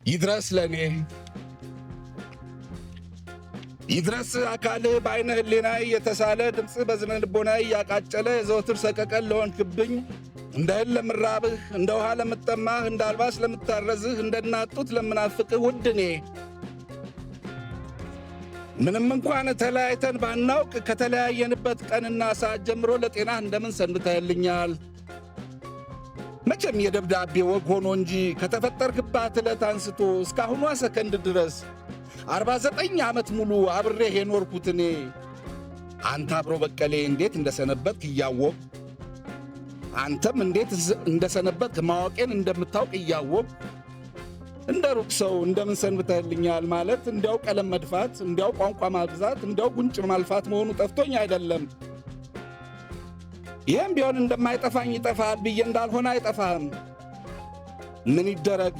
ይድረስ ለኔ ይድረስ አካልህ በዓይነ ህሊናይ የተሳለ ድምፅ በዝነ ልቦናይ ያቃጨለ የዘወትር ሰቀቀን ለሆንክብኝ እንደ እህል ለምራብህ እንደ ውሃ ለምጠማህ እንደ አልባስ ለምታረዝህ እንደ እናት ጡት ለምናፍቅህ ውድኔ ምንም እንኳን ተለያይተን ባናውቅ ከተለያየንበት ቀንና ሰዓት ጀምሮ ለጤናህ እንደምን ሰንብተህልኛል። መቼም የደብዳቤ ወግ ሆኖ እንጂ ከተፈጠርክባት ዕለት አንስቶ እስካሁኗ ሰከንድ ድረስ 49 ዓመት ሙሉ አብሬህ የኖርኩት እኔ አንተ አብሮ በቀሌ እንዴት እንደሰነበትክ እያወቅ አንተም እንዴት እንደሰነበትክ ማወቄን እንደምታውቅ እያወቅ እንደ ሩቅ ሰው እንደምን ሰንብተህልኛል ማለት እንዲያው ቀለም መድፋት፣ እንዲያው ቋንቋ ማብዛት፣ እንዲያው ጉንጭ ማልፋት መሆኑ ጠፍቶኝ አይደለም። ይህም ቢሆን እንደማይጠፋኝ ይጠፋል ብዬ እንዳልሆነ አይጠፋህም። ምን ይደረግ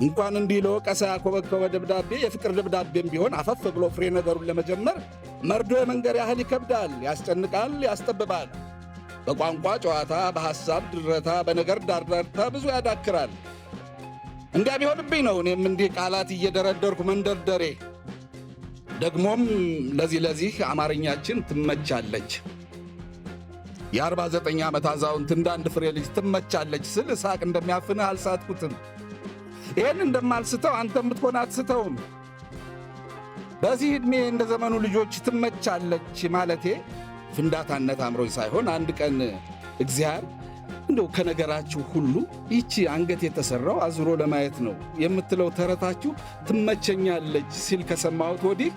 እንኳን እንዲህ ለወቀሳ ያኮበኮበ ደብዳቤ የፍቅር ደብዳቤም ቢሆን አፈፍ ብሎ ፍሬ ነገሩን ለመጀመር መርዶ የመንገር ያህል ይከብዳል፣ ያስጨንቃል፣ ያስጠብባል። በቋንቋ ጨዋታ፣ በሐሳብ ድረታ፣ በነገር ዳርዳርታ ብዙ ያዳክራል። እንዲያ ቢሆንብኝ ነው እኔም እንዲህ ቃላት እየደረደርኩ መንደርደሬ። ደግሞም ለዚህ አማርኛችን ትመቻለች። የ49 ዓመት አዛውንት እንዳንድ ፍሬ ልጅ ትመቻለች ስል ሳቅ እንደሚያፍንህ አልሳትኩትም። ይህን እንደማልስተው አንተም ብትሆን አትስተውም። በዚህ ዕድሜ እንደ ዘመኑ ልጆች ትመቻለች ማለቴ ፍንዳታነት አምሮኝ ሳይሆን አንድ ቀን እግዚአብሔር እንደው ከነገራችሁ ሁሉ ይቺ አንገት የተሠራው አዙሮ ለማየት ነው የምትለው ተረታችሁ ትመቸኛለች ሲል ከሰማሁት ወዲህ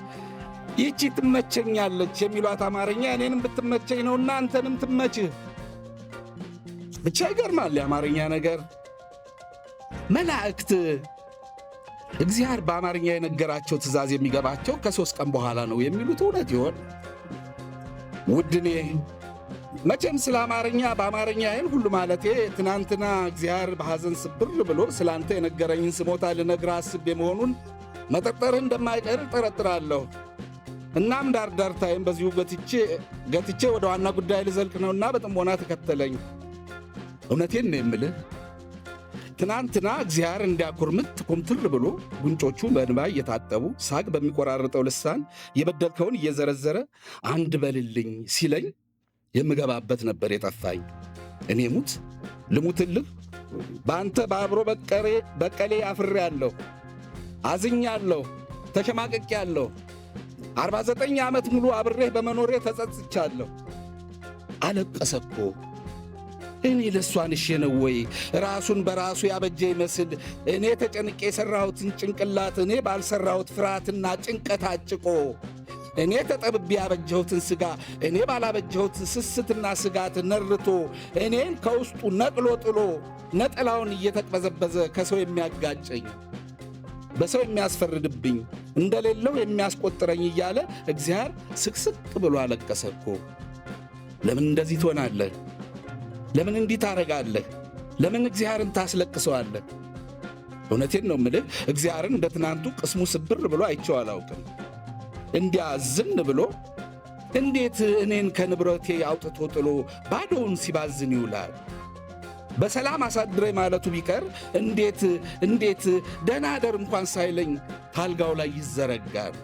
ይቺ ትመቸኛለች የሚሏት አማርኛ እኔንም ብትመቸኝ ነውና አንተንም ትመችህ። ብቻ ይገርማል የአማርኛ ነገር። መላእክት እግዚአብሔር በአማርኛ የነገራቸው ትእዛዝ የሚገባቸው ከ3 ቀን በኋላ ነው የሚሉት እውነት ይሆን? ውድኔ መቼም ስለ አማርኛ በአማርኛዬን ሁሉ ማለቴ ትናንትና እግዚአብሔር በሐዘን ስብር ብሎ ስላንተ የነገረኝን ስሞታ ልነግርህ አስቤ መሆኑን መጠርጠርህ እንደማይቀር ጠረጥራለሁ። እናም ዳርዳርታይም በዚሁ ገትቼ ወደ ዋና ጉዳይ ልዘልቅ ነውና በጥሞና ተከተለኝ። እውነቴን ነው የምልህ ትናንትና እግዚአብሔር እንዲያኩርምት ኩምትር ብሎ ጉንጮቹ በእንባ እየታጠቡ ሳቅ በሚቆራርጠው ልሳን የበደልከውን እየዘረዘረ አንድ በልልኝ ሲለኝ የምገባበት ነበር የጠፋኝ። እኔ ልሙትልህ በአንተ በአብሮ በቀሌ አፍሬአለሁ፣ አዝኛለሁ፣ ተሸማቅቄአለሁ። 49 ዓመት ሙሉ አብሬህ በመኖሬ ተጸጽቻለሁ። አለቀሰ እኮ። እኔ ለእሷን እሼ ነው ወይ ራሱን በራሱ ያበጀ ይመስል እኔ ተጨንቄ የሠራሁትን ጭንቅላት እኔ ባልሠራሁት ፍርሃትና ጭንቀት አጭቆ እኔ ተጠብቤ ያበጀሁትን ሥጋ እኔ ባላበጀሁት ስስትና ስጋት ነርቶ እኔን ከውስጡ ነቅሎ ጥሎ ነጠላውን እየተቅበዘበዘ ከሰው የሚያጋጨኝ በሰው የሚያስፈርድብኝ እንደሌለው የሚያስቆጥረኝ እያለ እግዚአብሔር ስቅስቅ ብሎ አለቀሰ እኮ። ለምን እንደዚህ ትሆናለህ? ለምን እንዲህ ታረጋለህ? ለምን እግዚአብሔርን ታስለቅሰዋለህ? እውነቴን ነው የምልህ እግዚአብሔርን እንደ ትናንቱ ቅስሙ ስብር ብሎ አይቼው አላውቅም። እንዲያ ዝም ብሎ እንዴት እኔን ከንብረቴ አውጥቶ ጥሎ ባዶውን ሲባዝን ይውላል? በሰላም አሳድረኝ ማለቱ ቢቀር እንዴት ደህና አደር እንኳን ሳይለኝ ታልጋው ላይ ይዘረጋል?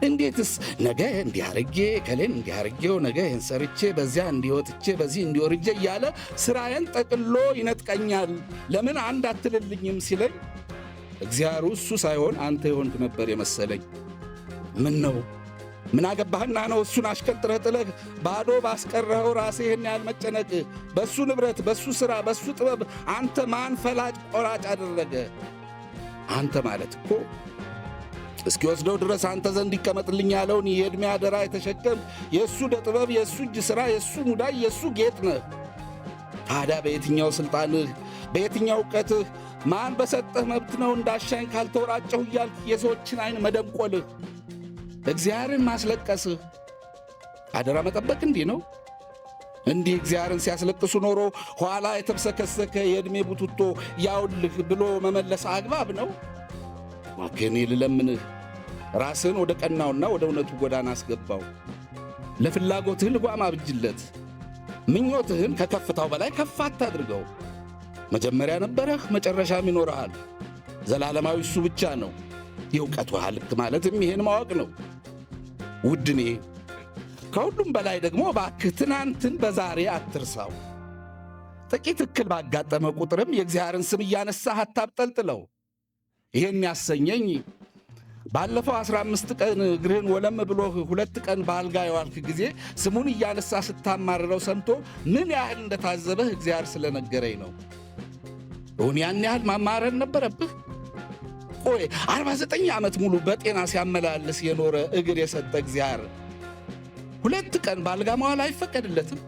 እንዴትስ ነገ እንዲያርጌ ከሌን እንዲያርጌው ነገ ይህን ሰርቼ በዚያ እንዲወጥቼ በዚህ እንዲወርጄ እያለ ሥራዬን ጠቅሎ ይነጥቀኛል። ለምን አንድ አትልልኝም ሲለኝ እግዚአብሔሩ እሱ ሳይሆን አንተ የሆንክ ነበር የመሰለኝ። ምን ነው ምን አገባህና ነው እሱን አሽከንጥረህ ጥለህ ባዶ ባስቀረኸው ራስህ ይህን ያህል መጨነቅ? በእሱ ንብረት፣ በእሱ ሥራ፣ በእሱ ጥበብ አንተ ማን ፈላጭ ቆራጭ አደረገ? አንተ ማለት እኮ እስኪ ወስደው ድረስ አንተ ዘንድ ይቀመጥልኝ ያለውን የዕድሜ አደራ የተሸከም የእሱ ጥበብ፣ የእሱ እጅ ሥራ፣ የእሱ ሙዳይ፣ የእሱ ጌጥ ነህ። ታዲያ በየትኛው ሥልጣንህ፣ በየትኛው ዕውቀትህ፣ ማን በሰጠህ መብት ነው እንዳሻኝ ካልተወራጨሁ እያልክ የሰዎችን ዐይን መደንቆልህ፣ እግዚአብሔርን ማስለቀስህ? አደራ መጠበቅ እንዲህ ነው? እንዲህ እግዚአብሔርን ሲያስለቅሱ ኖሮ ኋላ የተብሰከሰከ የዕድሜ ቡትቶ ያውልህ ብሎ መመለስ አግባብ ነው? እኔ ልለምንህ ራስህን ወደ ቀናውና ወደ እውነቱ ጎዳና አስገባው። ለፍላጎትህ ልጓም አብጅለት። ምኞትህን ከከፍታው በላይ ከፍ አታድርገው። መጀመሪያ ነበረህ፣ መጨረሻም ይኖርሃል። ዘላለማዊ እሱ ብቻ ነው። የእውቀቱ ልክ ማለትም ይሄን ማወቅ ነው። ውድኔ ከሁሉም በላይ ደግሞ እባክህ ትናንትን በዛሬ አትርሳው። ጥቂት እክል ባጋጠመ ቁጥርም የእግዚአብሔርን ስም እያነሳህ አታብጠልጥለው። ይሄን ያሰኘኝ ባለፈው 15 ቀን እግርህን ወለም ብሎ 2 ቀን በአልጋ የዋልክ ጊዜ ስሙን እያነሳ ስታማርረው ሰምቶ ምን ያህል እንደታዘበህ እግዚአብሔር ስለነገረኝ ነው። እውን ያን ያህል ማማረር ነበረብህ? ቆይ 49 ዓመት ሙሉ በጤና ሲያመላልስ የኖረ እግር የሰጠ እግዚአብሔር 2 ቀን በአልጋ መዋል አይፈቀድለትም?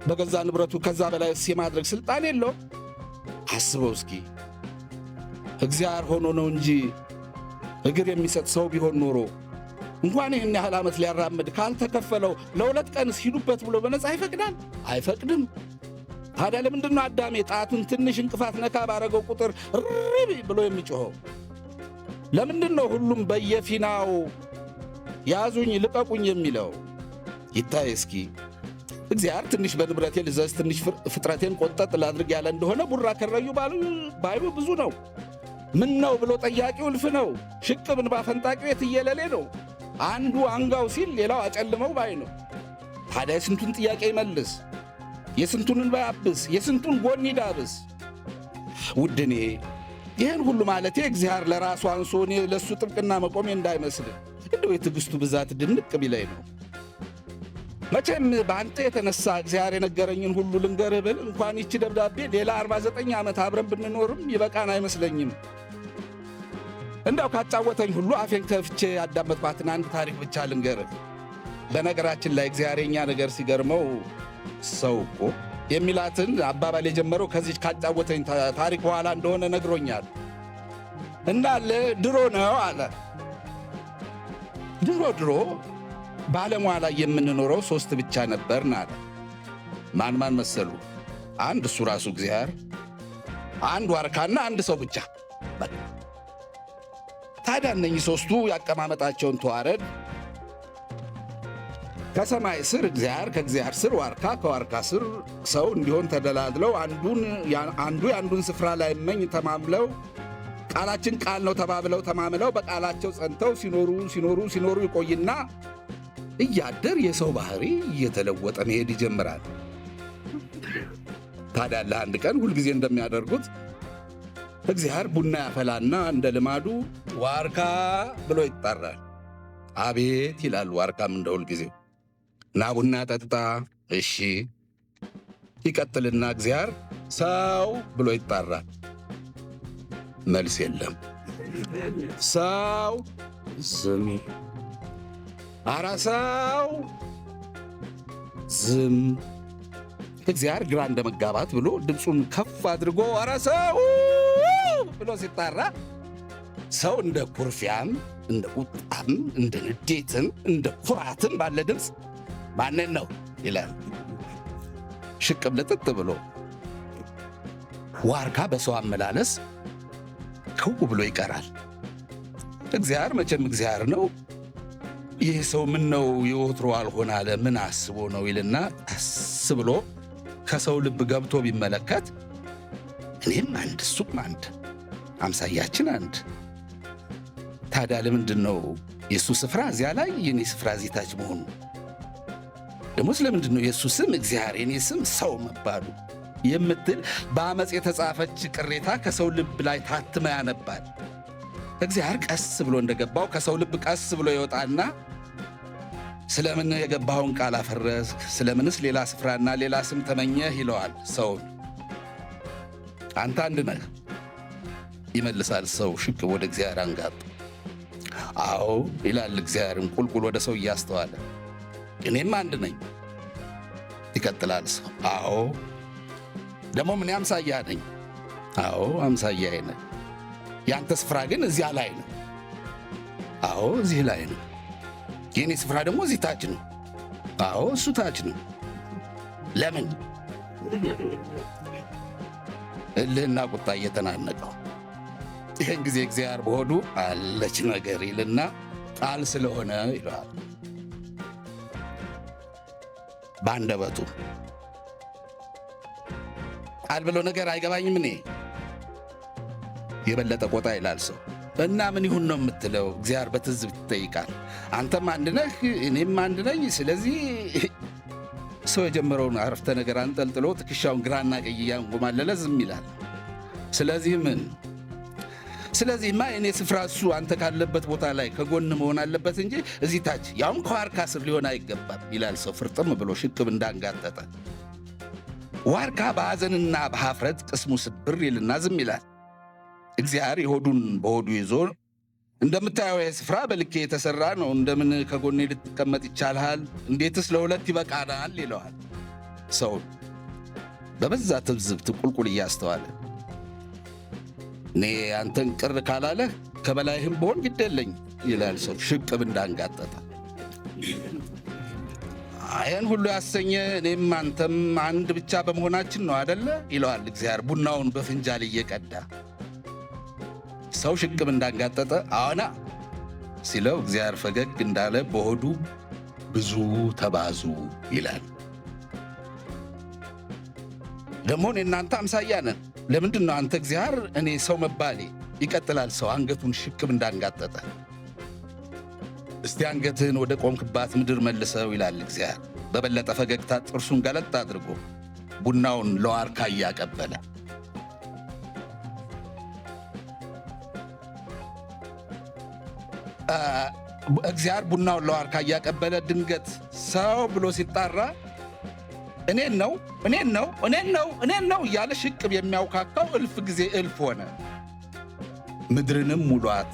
በገዛ ንብረቱ ከዛ በላይ የማድረግ ሥልጣን የለውም? አስበው እስኪ። እግዚአብሔር ሆኖ ነው እንጂ እግር የሚሰጥ ሰው ቢሆን ኖሮ እንኳን ይህን ያህል ዓመት ሊያራምድ ካልተከፈለው ለ2 ቀንስ ሂዱበት ብሎ በነፃ ይፈቅዳል? አይፈቅድም። ታዲያ ለምንድን ነው አዳሜ ጣቱን ትንሽ እንቅፋት ነካ ባረገው ቁጥር ርብ ብሎ የሚጮኸው? ለምንድን ነው ሁሉም በየፊናው ያዙኝ ልቀቁኝ የሚለው? ይታይ እስኪ። እግዚአብሔር ትንሽ በንብረቴ ልዘዝ፣ ትንሽ ፍጥረቴን ቆንጠጥ ላድርግ ያለ እንደሆነ ቡራ ከረዩ ባዩ ብዙ ነው። ምን ነው ብሎ ጠያቂው እልፍ ነው። ሽቅብ እንባ ፈንጣቂው የትየለሌ ነው። አንዱ አንጋው ሲል ሌላው አጨልመው ባይ ነው። ታዲያ የስንቱን ጥያቄ ይመልስ፣ የስንቱን እንባ ያብስ፣ የስንቱን ጎን ይዳብስ። ውድኔ ይህን ሁሉ ማለቴ እግዚአብሔር ለራሱ አንሶ እኔ ለእሱ ጥብቅና መቆሜ እንዳይመስል እንደው የትዕግሥቱ ብዛት ድንቅ ቢለኝ ነው። መቼም በአንተ የተነሳ እግዚአብሔር የነገረኝን ሁሉ ልንገርህ ብል እንኳን ይቺ ደብዳቤ ሌላ 49 ዓመት አብረን ብንኖርም ይበቃን አይመስለኝም። እንዳው ካጫወተኝ ሁሉ አፌን ከፍቼ ያዳመጥኳትን አንድ ታሪክ ብቻ ልንገርህ። በነገራችን ላይ እግዚአብሔር የኛ ነገር ሲገርመው ሰው እኮ የሚላትን አባባል የጀመረው ከዚች ካጫወተኝ ታሪክ በኋላ እንደሆነ ነግሮኛል። እንዳለ ድሮ ነው አለ። ድሮ በዓለሟ ላይ የምንኖረው 3 ብቻ ነበርን አለ። ማን ማን መሰሉ? አንድ እሱ ራሱ እግዚአብሔር፣ አንድ ዋርካና አንድ ሰው ብቻ። ታዲያ እነኚህ 3ቱ ያቀማመጣቸውን ተዋረድ ከሰማይ ስር እግዚአብሔር፣ ከእግዚአብሔር ስር ዋርካ፣ ከዋርካ ስር ሰው እንዲሆን ተደላድለው አንዱ የአንዱን ስፍራ ላይ መኝ ተማምለው ቃላችን ቃል ነው ተባብለው ተማምለው በቃላቸው ጸንተው ሲኖሩ ይቆይና እያደር የሰው ባህሪ እየተለወጠ መሄድ ይጀምራል። ታዲያ ለአንድ ቀን ሁልጊዜ እንደሚያደርጉት እግዚአብሔር ቡና ያፈላና እንደ ልማዱ ዋርካ ብሎ ይጣራል። አቤት ይላል ዋርካም እንደ ሁልጊዜው፣ ና ቡና ጠጣ። እሺ። ይቀጥልና እግዚአብሔር ሰው ብሎ ይጣራል። መልስ የለም። ሰው ዝም። ኧረ ሰው ዝም። እግዚአብሔር ግራ እንደ መጋባት ብሎ ድምፁን ከፍ አድርጎ ኧረ ሰው ብሎ ሲጣራ ሰው እንደ ኩርፊያም፣ እንደ ቁጣም፣ እንደ ንዴትም፣ እንደ ኩራትም ባለ ድምፅ ማንን ነው ይላል። ሽቅብ ልጥጥ ብሎ ዋርካ በሰው አመላለስ ከው ብሎ ይቀራል። እግዚአብሔር መቼም እግዚአብሔር ነው። ይህ ሰው ምን ነው የወትሮ አልሆን አለ፣ ምን አስቦ ነው ይልና ቀስ ብሎ ከሰው ልብ ገብቶ ቢመለከት እኔም አንድ እሱም አንድ፣ አምሳያችን አንድ። ታዲያ ለምንድን ነው የእሱ ስፍራ እዚያ ላይ የኔ ስፍራ እዚህ ታች መሆኑ? ደግሞ ስለምንድን ነው የእሱ ስም እግዚአብሔር የኔ ስም ሰው መባሉ የምትል በአመፅ የተጻፈች ቅሬታ ከሰው ልብ ላይ ታትማ ያነባል። እግዚአብሔር ቀስ ብሎ እንደገባው ከሰው ልብ ቀስ ብሎ ይወጣና ስለምን የገባኸውን ቃል አፈረስክ? ስለምንስ ሌላ ስፍራና ሌላ ስም ተመኘህ? ይለዋል ሰውን። አንተ አንድ ነህ ይመልሳል ሰው ሽቅብ ወደ እግዚአብሔር አንጋጡ። አዎ ይላል እግዚአብሔርም ቁልቁል ወደ ሰው እያስተዋለ። እኔም አንድ ነኝ ይቀጥላል ሰው። አዎ ደግሞ ምን አምሳያ ነኝ። አዎ አምሳያዬ ነህ። ያንተ ስፍራ ግን እዚያ ላይ ነው። አዎ እዚህ ላይ ነው። የኔ ስፍራ ደግሞ እዚህ ታች ነው። አዎ እሱ ታች ነው። ለምን? እልህና ቁጣ እየተናነቀው ይህን ጊዜ እግዚአብሔር በሆዱ አለች ነገር ይልና ቃል ስለሆነ ይለዋል። በአንደበቱ ቃል ብሎ ነገር አይገባኝም እኔ የበለጠ ቆጣ ይላል ሰው። እና ምን ይሁን ነው የምትለው? እግዚአብሔር በትዝብት ይጠይቃል። አንተም አንድ ነህ፣ እኔም አንድ ነኝ። ስለዚህ ሰው የጀመረውን አረፍተ ነገር አንጠልጥሎ ትከሻውን ግራና ቀኝ እያንጎማለለ ዝም ይላል። ስለዚህማ የእኔ ስፍራ እሱ አንተ ካለበት ቦታ ላይ ከጎን መሆን አለበት እንጂ እዚህ ታች ያውም ከዋርካ ስር ሊሆን አይገባም ይላል ሰው ፍርጥም ብሎ ሽቅብ እንዳንጋጠጠ። ዋርካ በሐዘንና በኀፍረት ቅስሙ ስብር ይልና ዝም ይላል። እግዚአብሔር የሆዱን በሆዱ ይዞ እንደምታየው ስፍራ በልኬ የተሠራ ነው፣ እንደምን ከጎኔ ልትቀመጥ ይቻልሃል? እንዴትስ ለሁለት ይበቃናል? ይለዋል ሰውን በበዛ ትብዝብት ቁልቁል እያስተዋለ። እኔ አንተን ቅር ካላለህ ከበላይህም ብሆን ግድ የለኝ ይላል ሰው ሽቅብ እንዳንጋጠጠ። ይህን ሁሉ ያሰኘ እኔም አንተም አንድ ብቻ በመሆናችን ነው አደለ? ይለዋል እግዚአብሔር ቡናውን በፍንጃል እየቀዳ። ሰው ሽቅብ እንዳንጋጠጠ አዎና ሲለው እግዚአብሔር ፈገግ እንዳለ በሆዱ ብዙ ተባዙ ይላል። ደግሞ እኔ እናንተ አምሳያ ነን። ለምንድን ነው አንተ እግዚአብሔር እኔ ሰው መባሌ? ይቀጥላል ሰው አንገቱን ሽቅብ እንዳንጋጠጠ። እስቲ አንገትህን ወደ ቆምክባት ምድር መልሰው ይላል እግዚአብሔር በበለጠ ፈገግታ ጥርሱን ገለጥ አድርጎ ቡናውን ለዋርካ እያቀበለ። እግዚአብሔር ቡናውን ለዋርካ እያቀበለ ድንገት ሰው ብሎ ሲጣራ እኔን ነው እያለ ሽቅብ የሚያውካካው እልፍ ጊዜ እልፍ ሆነ። ምድርንም ሙሏት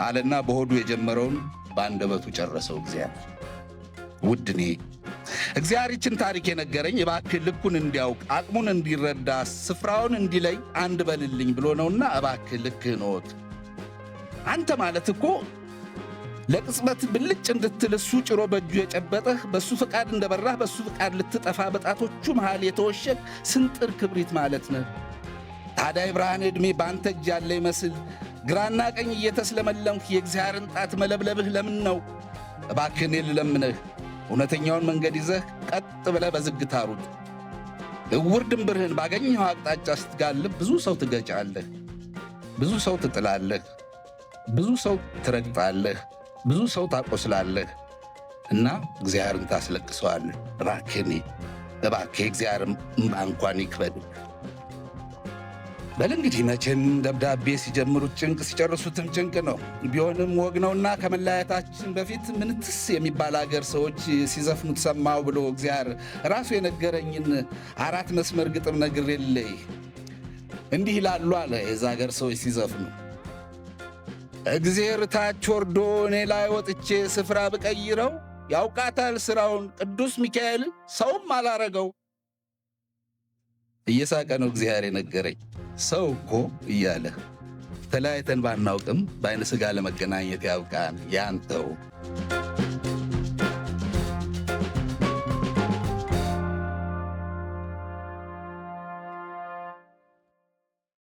አለና በሆዱ የጀመረውን በአንደበቱ ጨረሰው እግዚአብሔር። ውድኔ እግዚአብሔር ይችን ታሪክ የነገረኝ እባክህ ልኩን እንዲያውቅ አቅሙን እንዲረዳ ስፍራውን እንዲለይ አንድ በልልኝ ብሎ ነውና እባክህ ልክህን እወቅ። አንተ ማለት እኮ ለቅጽበት ብልጭ እንድትል እሱ ጭሮ በእጁ የጨበጠህ በእሱ ፍቃድ እንደበራህ በእሱ ፍቃድ ልትጠፋ በጣቶቹ መሃል የተወሸቅ ስንጥር ክብሪት ማለት ነህ። ታዲያ የብርሃን ዕድሜ በአንተ እጅ ያለ ይመስል ግራና ቀኝ እየተስለመለምህ የእግዚአብሔርን ጣት መለብለብህ ለምን ነው? እባክህ እኔ ልለምንህ እውነተኛውን መንገድ ይዘህ ቀጥ ብለህ በዝግታ ሩጥ። እውር ድንብርህን ባገኘኸው አቅጣጫ ስትጋልብ ብዙ ሰው ትገጫለህ፣ ብዙ ሰው ትጥላለህ፣ ብዙ ሰው ትረግጣለህ፣ ብዙ ሰው ታቆስላለህ እና እግዚአብሔርን ታስለቅሰዋለህ። እባክህ እግዚአብሔር እምባ እንኳን ይክበድ። በል እንግዲህ መቼም ደብዳቤ ሲጀምሩት ጭንቅ ሲጨርሱትም ጭንቅ ነው። ቢሆንም ወግ ነውና ከመለያየታችን በፊት ምንትስ የሚባል አገር ሰዎች ሲዘፍኑት ሰማው ብሎ እግዚአብሔር ራሱ የነገረኝን 4 መስመር ግጥም ነግሬልህ እንዲህ ይላሉ አለ። የዛ አገር ሰዎች ሲዘፍኑ እግዚአብሔር ታች ወርዶ እኔ ላይ ወጥቼ ስፍራ ብቀይረው ያውቃታል ስራውን ቅዱስ ሚካኤል ሰውም አላረገው። እየሳቀ ነው እግዚአብሔር የነገረኝ። ሰው እኮ እያለ ተለያይተን ባናውቅም በዓይነ ሥጋ ለመገናኘት ያብቃን ያንተው